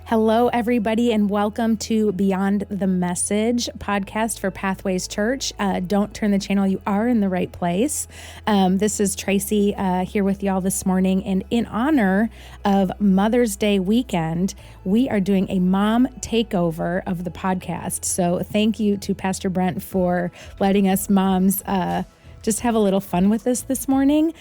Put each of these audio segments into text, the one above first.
Hello, everybody, and welcome to Beyond the Message podcast for Pathways Church. Don't turn the channel. You are in the right place. This is Tracy here with y'all this morning. And in honor of Mother's Day weekend, we are doing a mom takeover of the podcast. So thank you to Pastor Brent for letting us moms just have a little fun with this morning.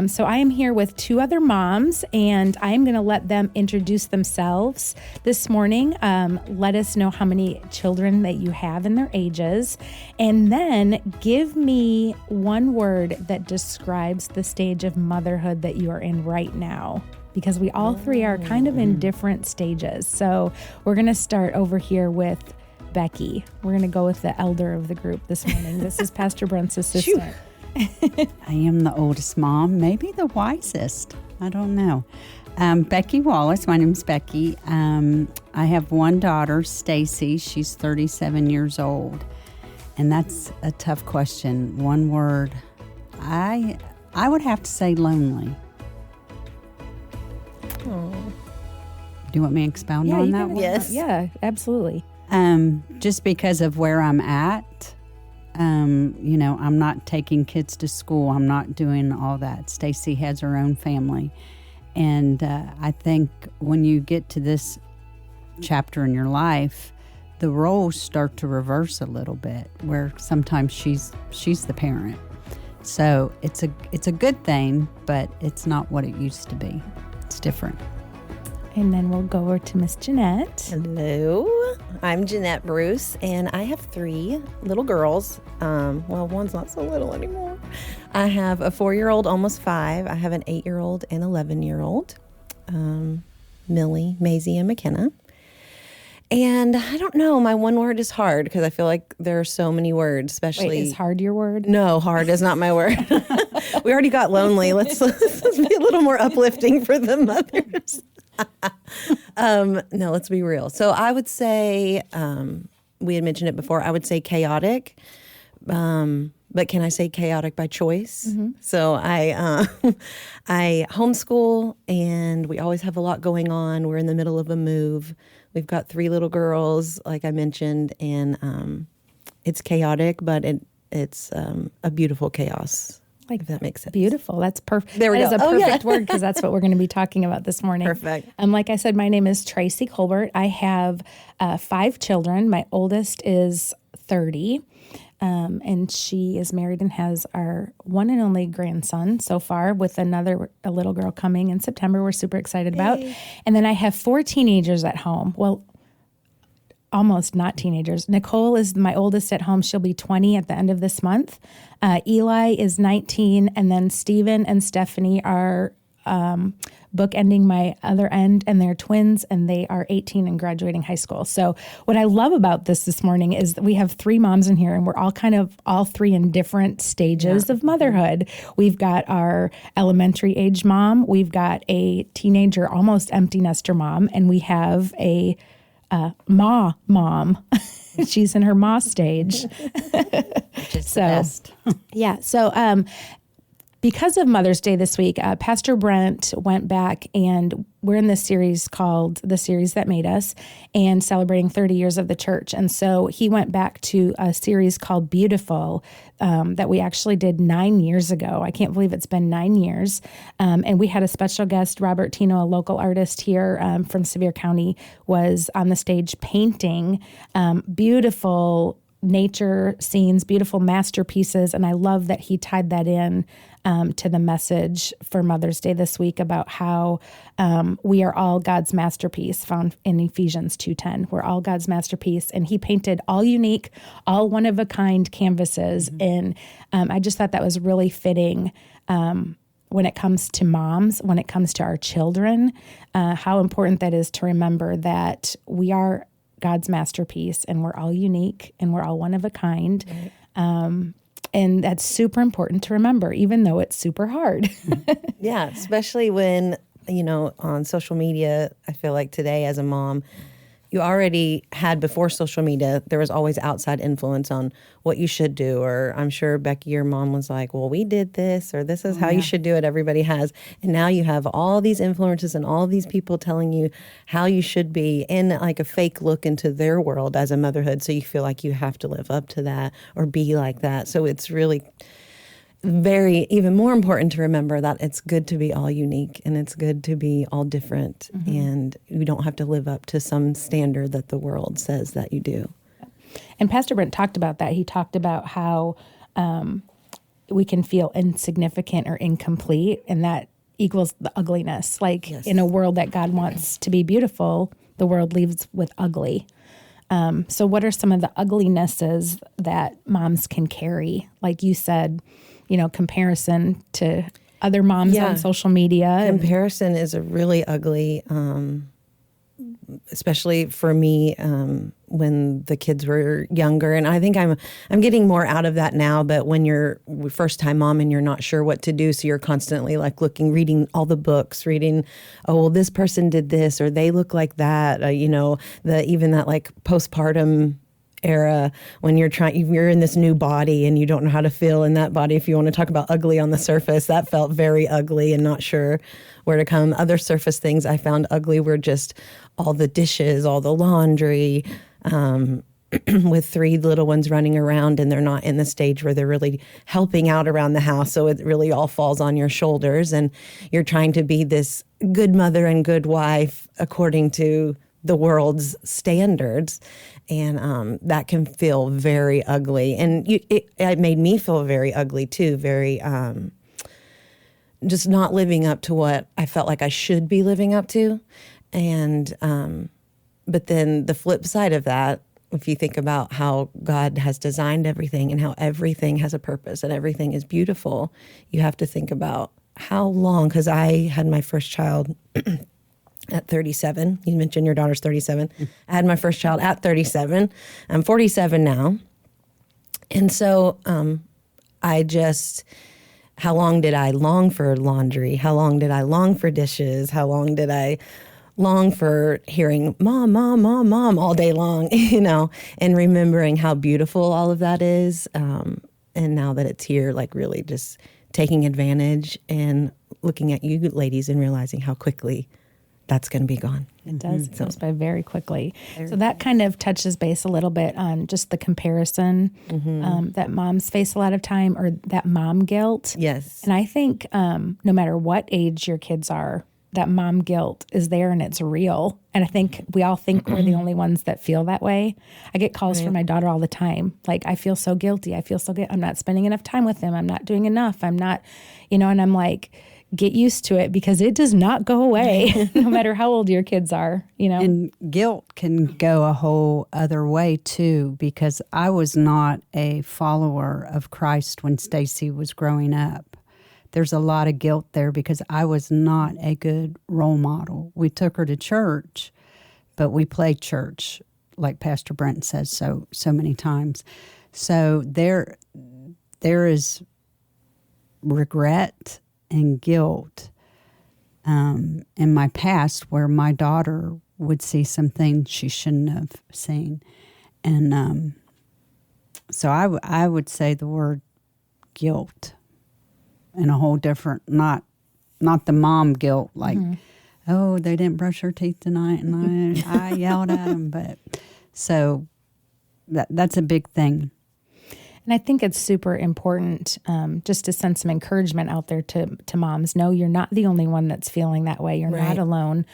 So I am here with two other moms, and I'm going to let them introduce themselves this morning. Let us know how many children that you have and their ages, and then give me one word that describes the stage of motherhood that you are in right now, because we all three are kind of in different stages. So we're going to start over here with Becky. We're going to go with the elder of the group this morning. This is Pastor Brent's assistant. I am the oldest mom, maybe the wisest. I don't know. Becky Wallace. My name's Becky. I have one daughter, Stacy. She's 37 years old. And that's a tough question. One word. I would have to say lonely. Oh. Do you want me to expound on that one? Yes. Yeah, absolutely. Just because of where I'm at. I'm not taking kids to school. I'm not doing all that. Stacy has her own family. And I think when you get to this chapter in your life, the roles start to reverse a little bit, where sometimes she's the parent. So it's a good thing, but it's not what it used to be. It's different. And then we'll go over to Miss Jeanette. Hello, I'm Jeanette Bruce, and I have three little girls. Well, one's not so little anymore. I have a 4-year-old, almost 5. I have an 8-year-old and 11-year-old, Millie, Maisie, and McKenna. And I don't know, my one word is hard, because I feel like there are so many words, especially... Wait, is hard your word? No, hard is not my word. We already got lonely. Let's be a little more uplifting for the mothers. No, let's be real. So I would say, we had mentioned it before, I would say chaotic. But can I say chaotic by choice? Mm-hmm. So I homeschool, and we always have a lot going on. We're in the middle of a move. We've got 3 little girls, like I mentioned, and it's chaotic, but it's a beautiful chaos. If that makes sense. Beautiful. That's perfect. There we go. That is a perfect word, because that's what we're going to be talking about this morning. Perfect. Like I said, my name is Tracy Colbert. I have 5 children. My oldest is 30, and she is married and has our one and only grandson so far, with a little girl coming in September we're super excited about. And then I have 4 teenagers at home. Well, almost not teenagers. Nicole is my oldest at home. She'll be 20 at the end of this month. Eli is 19, and then Stephen and Stephanie are bookending my other end, and they're twins, and they are 18 and graduating high school. So what I love about this morning is that we have 3 moms in here, and we're all 3 in different stages of motherhood. We've got our elementary age mom, we've got a teenager, almost empty nester mom, and we have a mom. She's in her ma stage. Which is the best. Yeah. So because of Mother's Day this week, Pastor Brent went back, and we're in this series called The Series That Made Us, and celebrating 30 years of the church. And so he went back to a series called Beautiful that we actually did 9 years ago. I can't believe it's been 9 years. And we had a special guest, Robert Tino, a local artist here from Sevier County, was on the stage painting beautiful nature scenes, beautiful masterpieces. And I love that he tied that in to the message for Mother's Day this week about how we are all God's masterpiece, found in Ephesians 2:10. We're all God's masterpiece. And he painted all unique, all one-of-a-kind canvases. Mm-hmm. And I just thought that was really fitting when it comes to moms, when it comes to our children, how important that is to remember that we are God's masterpiece, and we're all unique, and we're all one of a kind. Right. And that's super important to remember, even though it's super hard. Yeah, especially when, on social media, I feel like today as a mom, you already had before social media, there was always outside influence on what you should do. Or I'm sure, Becky, your mom was like, well, we did this, or this is how you should do it. Everybody has. And now you have all these influences and all these people telling you how you should be, and like a fake look into their world as a motherhood. So you feel like you have to live up to that or be like that. So it's really even more important to remember that it's good to be all unique and it's good to be all different. And you don't have to live up to some standard that the world says that you do. And Pastor Brent talked about that. He talked about how we can feel insignificant or incomplete, and that equals the ugliness. Like in a world that God wants to be beautiful, the world leaves with ugly. So what are some of the uglinesses that moms can carry? Like you said, comparison to other moms on social media. Comparison is a really ugly, especially for me when the kids were younger. And I think I'm getting more out of that now. But when you're first time mom and you're not sure what to do, so you're constantly like reading all the books, reading, oh, well, this person did this or they look like that. Even that like postpartum era when you're in this new body and you don't know how to feel in that body. If you want to talk about ugly on the surface, that felt very ugly and not sure where to come. Other surface things I found ugly were just all the dishes, all the laundry, with 3 little ones running around and they're not in the stage where they're really helping out around the house. So it really all falls on your shoulders and you're trying to be this good mother and good wife according to the world's standards. And that can feel very ugly. And it made me feel very ugly too, very just not living up to what I felt like I should be living up to. And but then the flip side of that, if you think about how God has designed everything and how everything has a purpose and everything is beautiful, you have to think about how long, because I had my first child at 37. You mentioned your daughter's 37. I had my first child at 37. I'm 47 now. And so how long did I long for laundry? How long did I long for dishes? How long did I long for hearing mom, mom, mom, mom all day long, and remembering how beautiful all of that is. And now that it's here, like really just taking advantage and looking at you ladies and realizing how quickly that's going to be gone. It does. It goes by very quickly. So that kind of touches base a little bit on just the comparison that moms face a lot of time, or that mom guilt. Yes. And I think no matter what age your kids are, that mom guilt is there and it's real. And I think we all think we're the only ones that feel that way. I get calls from my daughter all the time. Like, I feel so guilty. I feel so guilty. I'm not spending enough time with him. I'm not doing enough. I'm not, and I'm like, get used to it, because it does not go away no matter how old your kids are, And guilt can go a whole other way too, because I was not a follower of Christ when Stacy was growing up. There's a lot of guilt there because I was not a good role model. We took her to church, but we played church, like Pastor Brent says so many times. So there is regret and guilt in my past where my daughter would see some things she shouldn't have seen. And so I would say the word guilt in a whole different, not the mom guilt, like, oh, they didn't brush their teeth tonight and I yelled at them. But so that's a big thing. And I think it's super important just to send some encouragement out there to moms. No, you're not the only one that's feeling that way. You're not alone.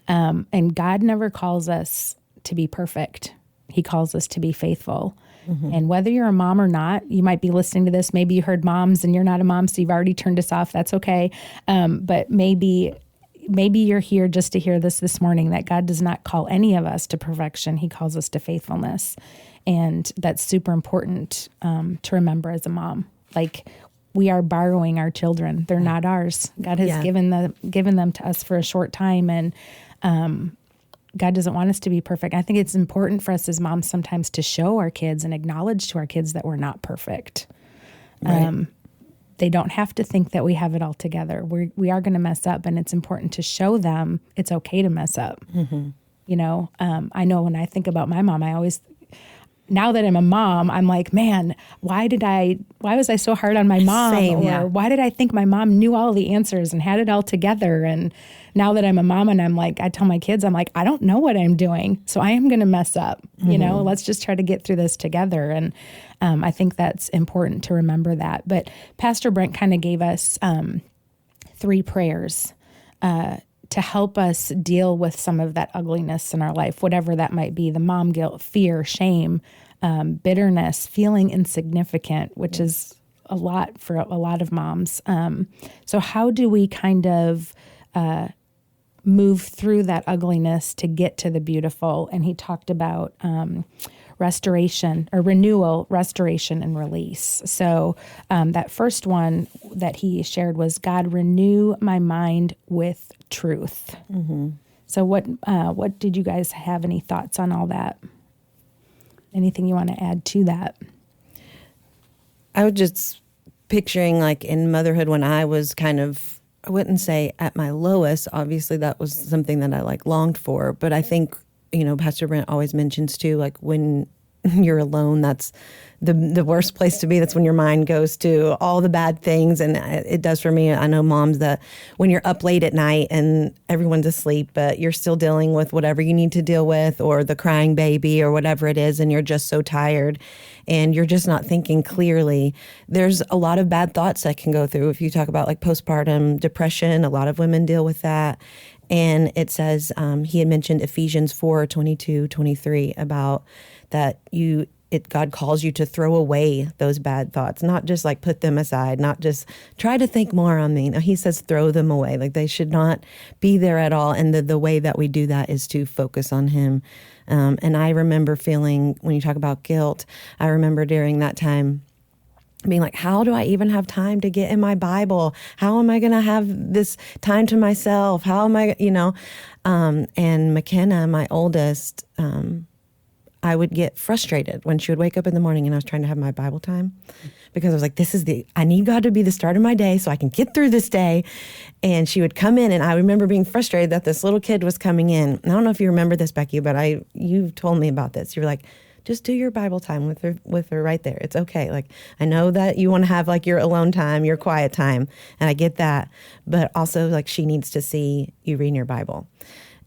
And God never calls us to be perfect. He calls us to be faithful. And whether you're a mom or not, you might be listening to this. Maybe you heard moms and you're not a mom, so you've already turned us off. That's okay. But maybe you're here just to hear this morning, that God does not call any of us to perfection. He calls us to faithfulness. And that's super important to remember as a mom. Like, we are borrowing our children. They're not ours. God has given them to us for a short time, and God doesn't want us to be perfect. I think it's important for us as moms sometimes to show our kids and acknowledge to our kids that we're not perfect. Right. They don't have to think that we have it all together. We are going to mess up, and it's important to show them it's okay to mess up. I know when I think about my mom, now that I'm a mom, I'm like, man, why was I so hard on my mom? Same, yeah. Or why did I think my mom knew all the answers and had it all together? And now that I'm a mom and I'm like, I tell my kids, I'm like, I don't know what I'm doing. So I am going to mess up, let's just try to get through this together. And I think that's important to remember that. But Pastor Brent kind of gave us 3 prayers to help us deal with some of that ugliness in our life, whatever that might be, the mom guilt, fear, shame, bitterness, feeling insignificant, which is a lot for a lot of moms. So how do we kind of move through that ugliness to get to the beautiful? And he talked about restoration or renewal, restoration, and release. So that first one that he shared was, God, renew my mind with truth. Mm-hmm. So what did you guys have any thoughts on all that? Anything you want to add to that? I was just picturing like in motherhood when I was kind of, I wouldn't say at my lowest, obviously that was something that I like longed for, but I think, Pastor Brent always mentions too, like when you're alone, that's the worst place to be. That's when your mind goes to all the bad things. And it does for me. I know moms that when you're up late at night and everyone's asleep, but you're still dealing with whatever you need to deal with, or the crying baby or whatever it is, and you're just so tired and you're just not thinking clearly. There's a lot of bad thoughts that can go through. If you talk about like postpartum depression, a lot of women deal with that. And it says, he had mentioned Ephesians 4:22-23 about that God calls you to throw away those bad thoughts, not just like put them aside, not just try to think more on me. No, he says throw them away. Like they should not be there at all. And the way that we do that is to focus on him. And I remember feeling, when you talk about guilt, I remember during that time being like, how do I even have time to get in my Bible? How am I going to have this time to myself? How am I, and McKenna, my oldest, I would get frustrated when she would wake up in the morning and I was trying to have my Bible time, because I was like, I need God to be the start of my day so I can get through this day. And she would come in, and I remember being frustrated that this little kid was coming in. I don't know if you remember this, Becky, but you told me about this. You were like, just do your Bible time with her right there. It's okay. Like, I know that you want to have like your alone time, your quiet time, and I get that. But also, like, she needs to see you reading your Bible.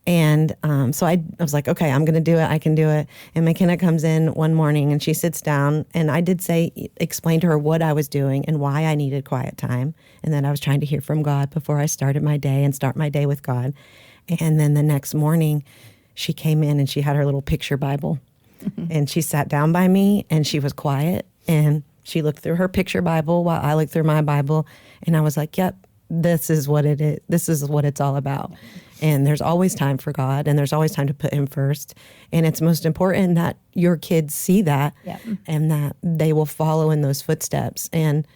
And so I was like, okay, I'm going to do it. I can do it. And McKenna comes in one morning and she sits down, and I did explain to her what I was doing and why I needed quiet time. And then I was trying to hear from God before I started my day and start my day with God. And then the next morning she came in and she had her little picture Bible. And she sat down by me and she was quiet and she looked through her picture Bible while I looked through my Bible. And I was like, yep, this is what it is. This is what it's all about. And there's always time for God, and there's always time to put him first. And it's most important that your kids see that, and that they will follow in those footsteps. And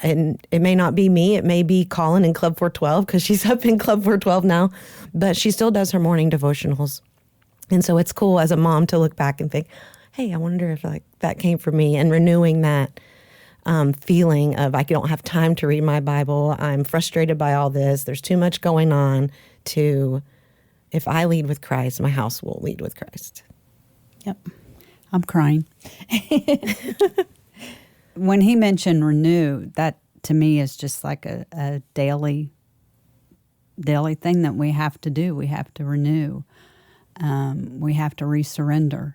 it may not be me. It may be Colin in Club 412, because she's up in Club 412 now, but she still does her morning devotionals. And so it's cool as a mom to look back and think, hey, I wonder if like that came from me, and renewing that feeling of I don't have time to read my Bible. I'm frustrated by all this. There's too much going on. To, if I lead with Christ, my house will lead with Christ. Yep. I'm crying. When he mentioned renew, that to me is just like a daily thing that we have to do. We have to renew. We have to resurrender.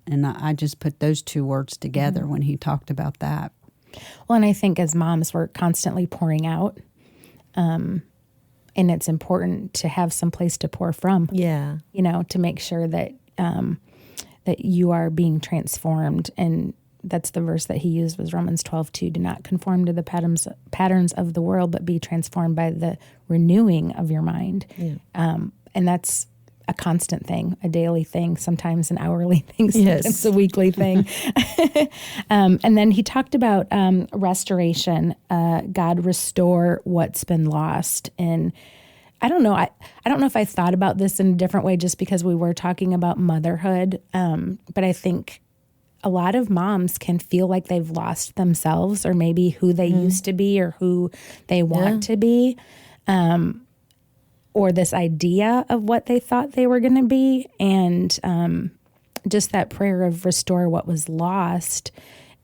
And I just put those two words together when he talked about that. Well, and I think as moms, we're constantly pouring out. And it's important to have some place to pour from. Yeah. To make sure that that you are being transformed. And that's the verse that he used was Romans 12:2. Do not conform to the patterns of the world, but be transformed by the renewing of your mind. Yeah. And that's a constant thing, a daily thing, sometimes an hourly thing, sometimes a weekly thing. And then he talked about restoration, God restore what's been lost. And I don't know. I don't know if I thought about this in a different way just because we were talking about motherhood. But I think a lot of moms can feel like they've lost themselves, or maybe who they used to be or who they want to be. or this idea of what they thought they were going to be. And just that prayer of restore what was lost,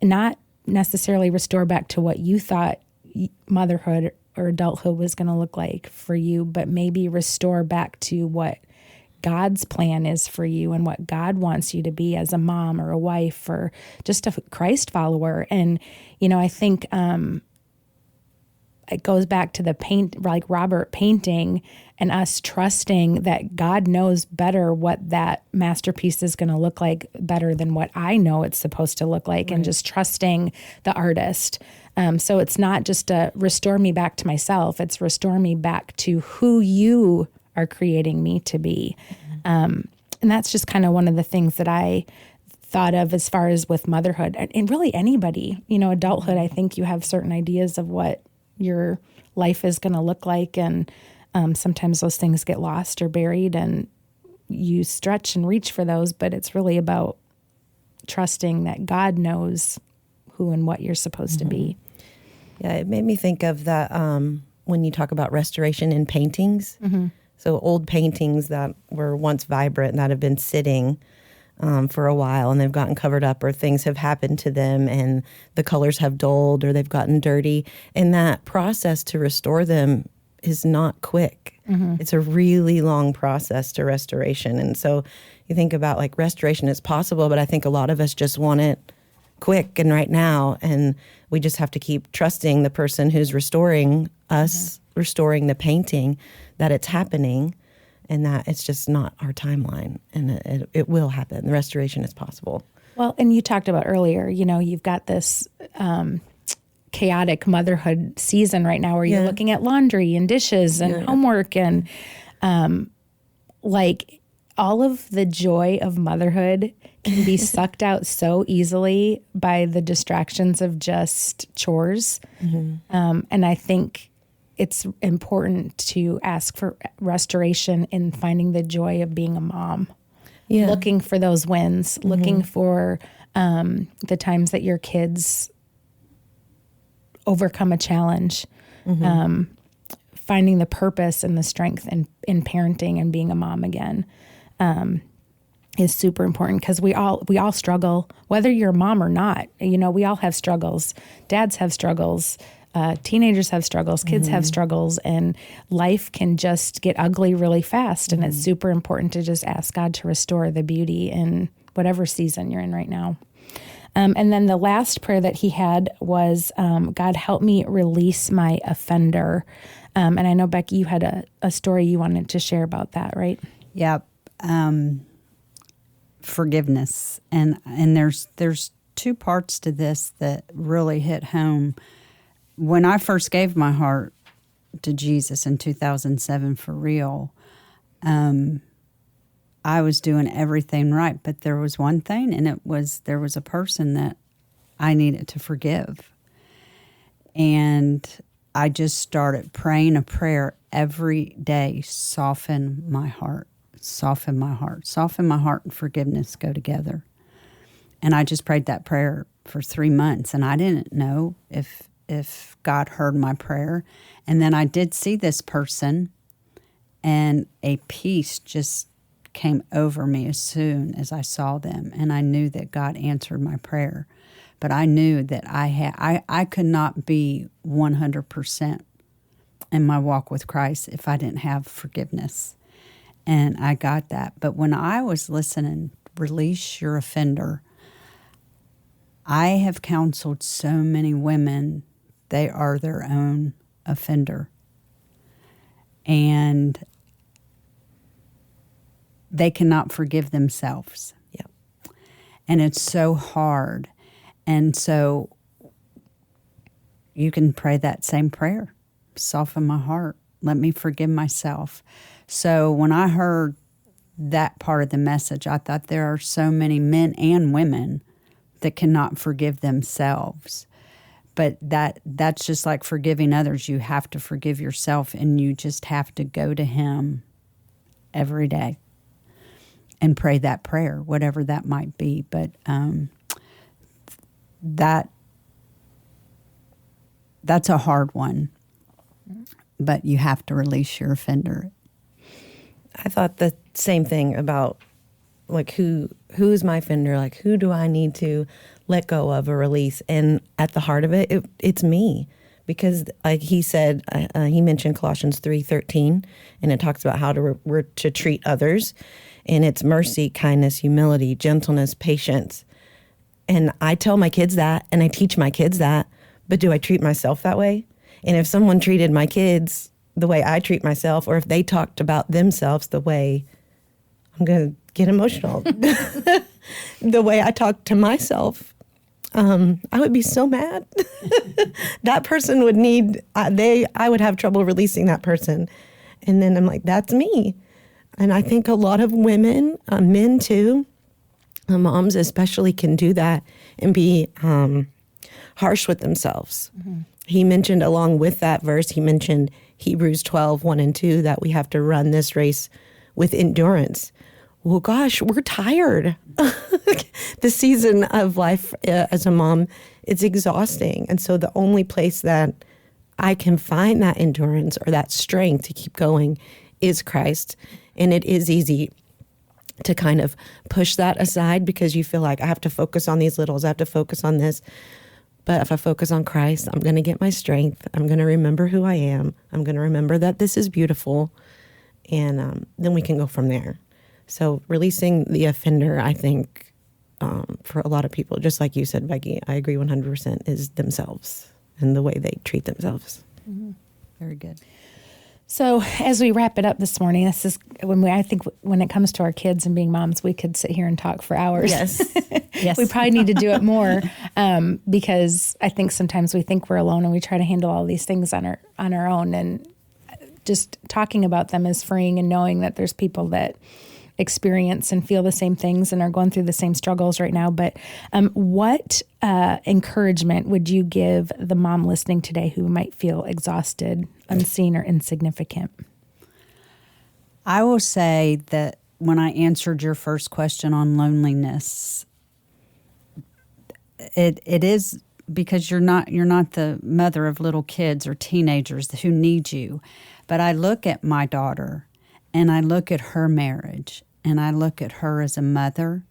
not necessarily restore back to what you thought motherhood or adulthood was going to look like for you, but maybe restore back to what God's plan is for you and what God wants you to be as a mom or a wife or just a Christ follower. And, I think it goes back to the paint, like Robert painting and us trusting that God knows better what that masterpiece is going to look like better than what I know it's supposed to look like, and just trusting the artist. So it's not just a restore me back to myself, it's restore me back to who you are creating me to be. And that's just kind of one of the things that I thought of as far as with motherhood and really anybody, adulthood. I think you have certain ideas of what your life is going to look like. And sometimes those things get lost or buried and you stretch and reach for those, but it's really about trusting that God knows who and what you're supposed to be. Yeah, it made me think of that when you talk about restoration in paintings. So old paintings that were once vibrant and that have been sitting for a while and they've gotten covered up or things have happened to them and the colors have dulled or they've gotten dirty. And that process to restore them is not quick. It's a really long process to restoration. And so you think about like restoration is possible, but I think a lot of us just want it quick and right now. And we just have to keep trusting the person who's restoring us, restoring the painting, that it's happening and that it's just not our timeline and it will happen. The restoration is possible. Well, and you talked about earlier, you've got this chaotic motherhood season right now where you're looking at laundry and dishes and homework and like all of the joy of motherhood can be sucked out so easily by the distractions of just chores. And I think it's important to ask for restoration in finding the joy of being a mom. Looking for those wins, looking for the times that your kids overcome a challenge, finding the purpose and the strength in parenting and being a mom again is super important because we all struggle, whether you're a mom or not. We all have struggles. Dads have struggles. Teenagers have struggles, kids have struggles, and life can just get ugly really fast. And it's super important to just ask God to restore the beauty in whatever season you're in right now. And then the last prayer that he had was, God, help me release my offender. And I know, Becky, you had a story you wanted to share about that, right? Yep. Forgiveness. And there's two parts to this that really hit home. When I first gave my heart to Jesus in 2007 for real, I was doing everything right, but there was one thing, and there was a person that I needed to forgive. And I just started praying a prayer every day, soften my heart, soften my heart. Soften my heart and forgiveness go together. And I just prayed that prayer for 3 months, and I didn't know if God heard my prayer. And then I did see this person, and a peace just came over me as soon as I saw them, and I knew that God answered my prayer. But I knew that I could not be 100% in my walk with Christ if I didn't have forgiveness. And I got that. But when I was listening, release your offender, I have counseled so many women, they are their own offender. And they cannot forgive themselves. Yep. And it's so hard. And so you can pray that same prayer. Soften my heart. Let me forgive myself. So when I heard that part of the message, I thought there are so many men and women that cannot forgive themselves. But that's just like forgiving others. You have to forgive yourself, and you just have to go to Him every day and pray that prayer, whatever that might be. But that's a hard one. But you have to release your offender. I thought the same thing about like who's my offender? Like who do I need to let go of or release? And at the heart of it, it's me. Because like he said, he mentioned Colossians 3:13, and it talks about how we're to treat others. And it's mercy, kindness, humility, gentleness, patience. And I tell my kids that, and I teach my kids that, but do I treat myself that way? And if someone treated my kids the way I treat myself, or if they talked about themselves the way, I'm going to get emotional, the way I talk to myself, I would be so mad. That person would need, I would have trouble releasing that person. And then I'm like, that's me. And I think a lot of women, men too, moms especially, can do that and be harsh with themselves. Mm-hmm. He mentioned along with that verse, he mentioned Hebrews 12:1-2, that we have to run this race with endurance. Well, gosh, we're tired. The season of life as a mom, it's exhausting. And so the only place that I can find that endurance or that strength to keep going is Christ. And it is easy to kind of push that aside because you feel like I have to focus on these littles, I have to focus on this. But if I focus on Christ, I'm going to get my strength. I'm going to remember who I am. I'm going to remember that this is beautiful. And then we can go from there. So releasing the offender, I think, for a lot of people, just like you said, Becky, I agree 100%, is themselves and the way they treat themselves. Mm-hmm. Very good. So as we wrap it up this morning, this is I think when it comes to our kids and being moms, we could sit here and talk for hours. Yes. Yes. We probably need to do it more because I think sometimes we think we're alone and we try to handle all these things on our own. And just talking about them is freeing, and knowing that there's people that experience and feel the same things and are going through the same struggles right now. But what encouragement would you give the mom listening today who might feel exhausted, unseen, or insignificant? I will say that when I answered your first question on loneliness, it is because you're not the mother of little kids or teenagers who need you. But I look at my daughter and I look at her marriage and I look at her as a mother,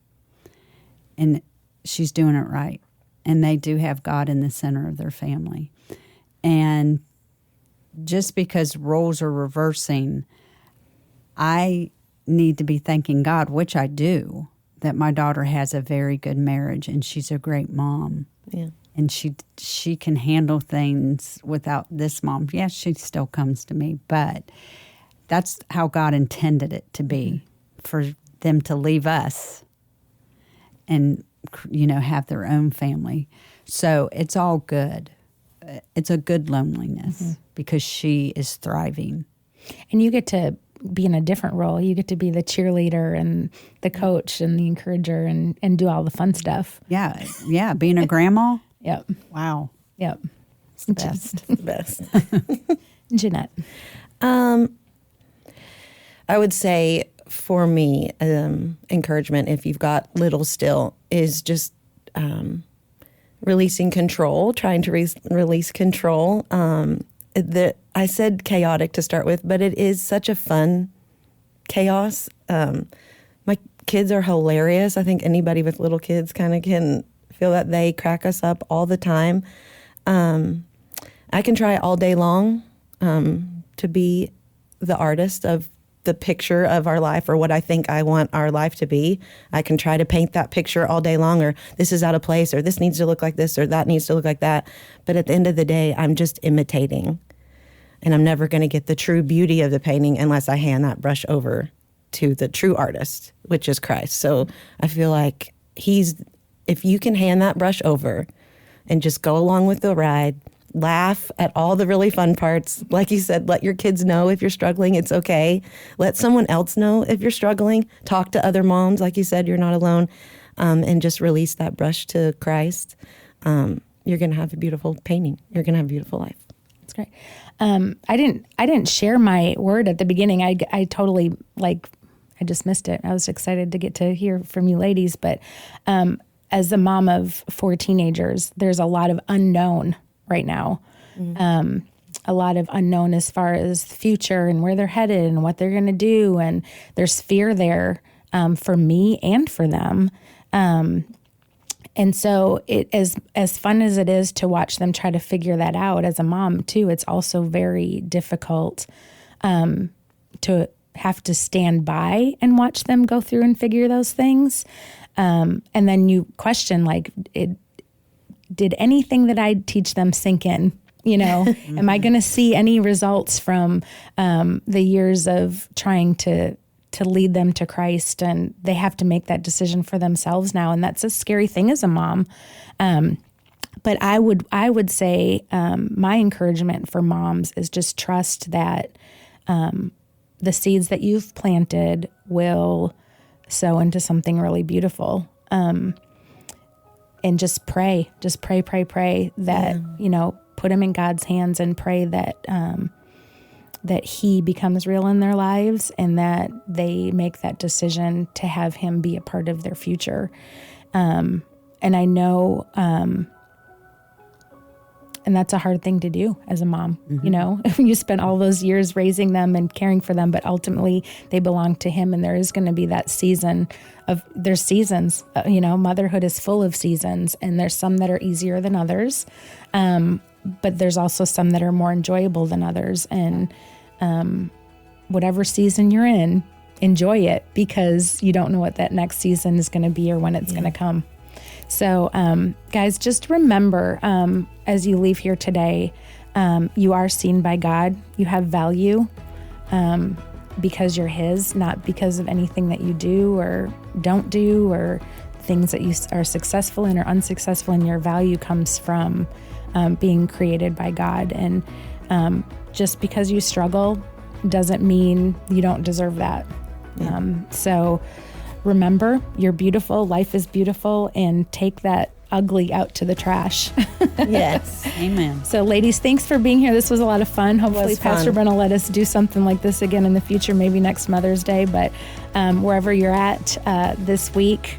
and she's doing it right. And they do have God in the center of their family. And just because roles are reversing, I need to be thanking God, which I do, that my daughter has a very good marriage and she's a great mom. Yeah. And she can handle things without this mom. Yes, she still comes to me, but that's how God intended it to be, for them to leave us and, have their own family. So it's all good. It's a good loneliness because she is thriving. And you get to be in a different role. You get to be the cheerleader and the coach and the encourager and do all the fun stuff. Yeah. Yeah. Being a grandma. Yep. Wow. Yep. It's the best. The best. Jeanette. I would say for me, encouragement, if you've got little still, is just releasing control, trying to release control. I said chaotic to start with, but it is such a fun chaos. My kids are hilarious. I think anybody with little kids kind of can feel that. They crack us up all the time. I can try all day long to be the artist of the picture of our life, or what I think I want our life to be. I can try to paint that picture all day long, or this is out of place, or this needs to look like this, or that needs to look like that. But at the end of the day, I'm just imitating. And I'm never going to get the true beauty of the painting unless I hand that brush over to the true artist, which is Christ. So I feel like if you can hand that brush over and just go along with the ride, laugh at all the really fun parts. Like you said, let your kids know if you're struggling, it's okay. Let someone else know if you're struggling. Talk to other moms. Like you said, you're not alone. And just release that brush to Christ. You're going to have a beautiful painting. You're going to have a beautiful life. That's great. I didn't share my word at the beginning. I totally I just missed it. I was excited to get to hear from you ladies, but as a mom of 4 teenagers, there's a lot of unknown right now. Mm-hmm. a lot of unknown as far as the future and where they're headed and what they're going to do. And there's fear there for me and for them. And so it as fun as it is to watch them try to figure that out as a mom too, it's also very difficult to have to stand by and watch them go through and figure those things. And then you question, like, did anything that I teach them sink in? You know, am I going to see any results from the years of trying to lead them to Christ? And they have to make that decision for themselves now. And that's a scary thing as a mom. But I would say my encouragement for moms is just trust that the seeds that you've planted will sow into something really beautiful. And just pray that, you know, put them in God's hands and pray that that He becomes real in their lives and that they make that decision to have Him be a part of their future. And I know, and that's a hard thing to do as a mom, you know, you spent all those years raising them and caring for them, but ultimately they belong to Him. And there is going to be that there's seasons, you know, motherhood is full of seasons, and there's some that are easier than others. But there's also some that are more enjoyable than others. And whatever season you're in, enjoy it, because you don't know what that next season is going to be or when it's going to come. So, guys, just remember, as you leave here today, you are seen by God. You have value because you're His, not because of anything that you do or don't do or things that you are successful in or unsuccessful in. Your value comes from being created by God. And just because you struggle doesn't mean you don't deserve that. So remember, you're beautiful, life is beautiful, and take that ugly out to the trash. Yes. Amen. So ladies, thanks for being here. This was a lot of fun. Hopefully Pastor Brent will let us do something like this again in the future, maybe next Mother's Day. But wherever you're at this week,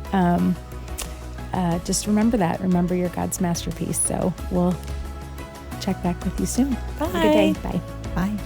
just remember that. Remember you're God's masterpiece. So we'll check back with you soon. Bye. Have a good day. Bye. Bye.